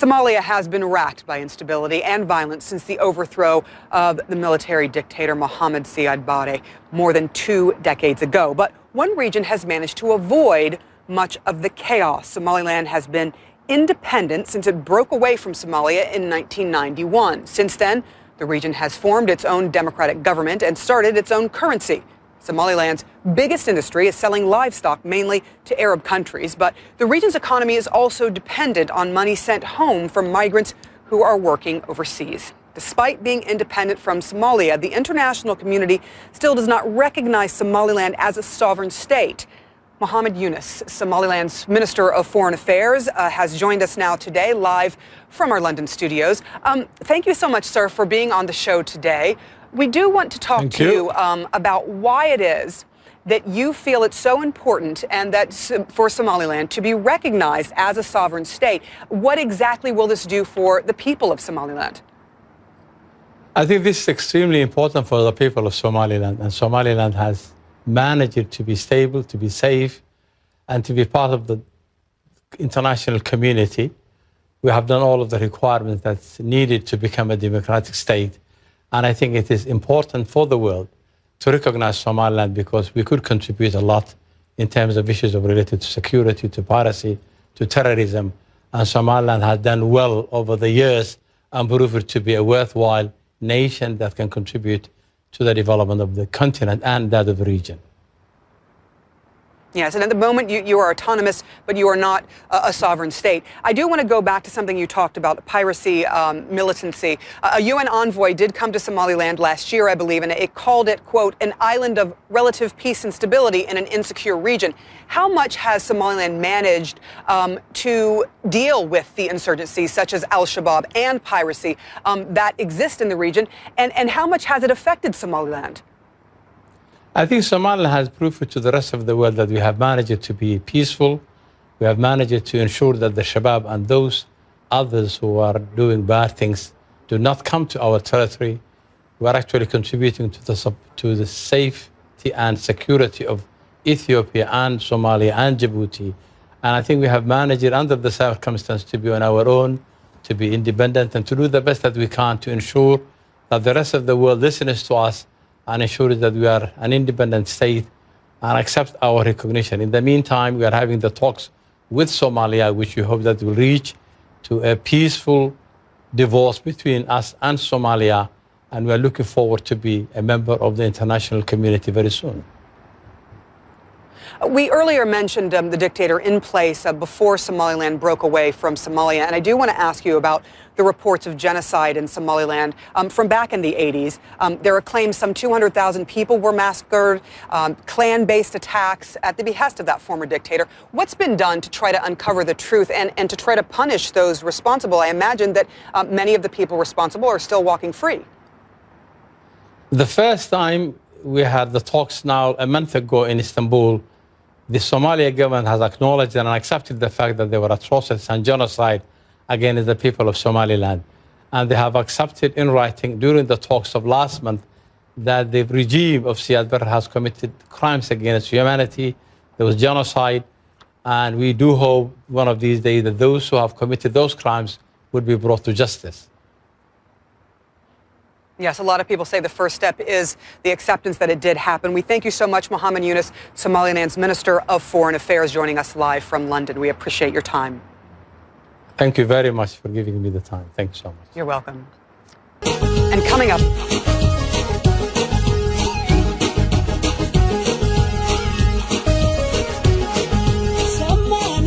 Somalia has been racked by instability and violence since the overthrow of the military dictator Mohammed Siyaasi Biixi more than 2 decades ago. But one region has managed to avoid much of the chaos. Somaliland has been independent since it broke away from Somalia in 1991. Since then, the region has formed its own democratic government and started its own currency. Somaliland's biggest industry is selling livestock mainly to Arab countries, but the region's economy is also dependent on money sent home from migrants who are working overseas. Despite being independent from Somalia, the international community still does not recognize Somaliland as a sovereign state. Mohammed Yoonis, Somaliland's Minister of Foreign Affairs, has joined us now today, live from our London studios. Thank you so much, sir, for being on the show today. We do want to talk to you about why it is that you feel it's so important and that for Somaliland to be recognized as a sovereign state. What exactly will this do for the people of Somaliland? I think this is extremely important for the people of Somaliland, and Somaliland has managed to be stable, to be safe, and to be part of the international community. We have done all of the requirements that's needed to become a democratic state. And I think it is important for the world to recognize Somaliland because we could contribute a lot in terms of issues related to security, to piracy, to terrorism. And Somaliland has done well over the years and proved to be a worthwhile nation that can contribute to the development of the continent and that of the region. Yes, and at the moment you are autonomous, but you are not a sovereign state. I do want to go back to something you talked about, piracy, militancy. A UN envoy did come to Somaliland last year, I believe, and it called it, quote, an island of relative peace and stability in an insecure region. How much has Somaliland managed to deal with the insurgencies such as al-Shabaab and piracy that exist in the region, and how much has it affected Somaliland? I think Somaliland has proved to the rest of the world that we have managed to be peaceful. We have managed to ensure that the Shabaab and those others who are doing bad things do not come to our territory. We are actually contributing to the safety and security of Ethiopia and Somalia and Djibouti. And I think we have managed under the circumstances to be on our own, to be independent, and to do the best that we can to ensure that the rest of the world listens to us and ensures that we are an independent state and accept our recognition. In the meantime, we are having the talks with Somalia, which we hope that will reach to a peaceful divorce between us and Somalia, and we are looking forward to be a member of the international community very soon. We earlier mentioned the dictator in place before Somaliland broke away from Somalia, and I do want to ask you about the reports of genocide in Somaliland from back in the 80s. There are claims some 200,000 people were massacred, clan-based attacks at the behest of that former dictator. What's been done to try to uncover the truth and to try to punish those responsible? I imagine that many of the people responsible are still walking free. The first time we had the talks now a month ago in Istanbul, the Somali government has acknowledged and accepted the fact that there were atrocities and genocide against the people of Somaliland. And they have accepted in writing during the talks of last month that the regime of Siyaasi Biixi has committed crimes against humanity. There was genocide. And we do hope one of these days that those who have committed those crimes would be brought to justice. Yes, a lot of people say the first step is the acceptance that it did happen. We thank you so much, Mohammed Yoonis, Somaliland's Minister of Foreign Affairs, joining us live from London. We appreciate your time. Thank you very much for giving me the time. Thank you so much. You're welcome. And coming up... Somalia,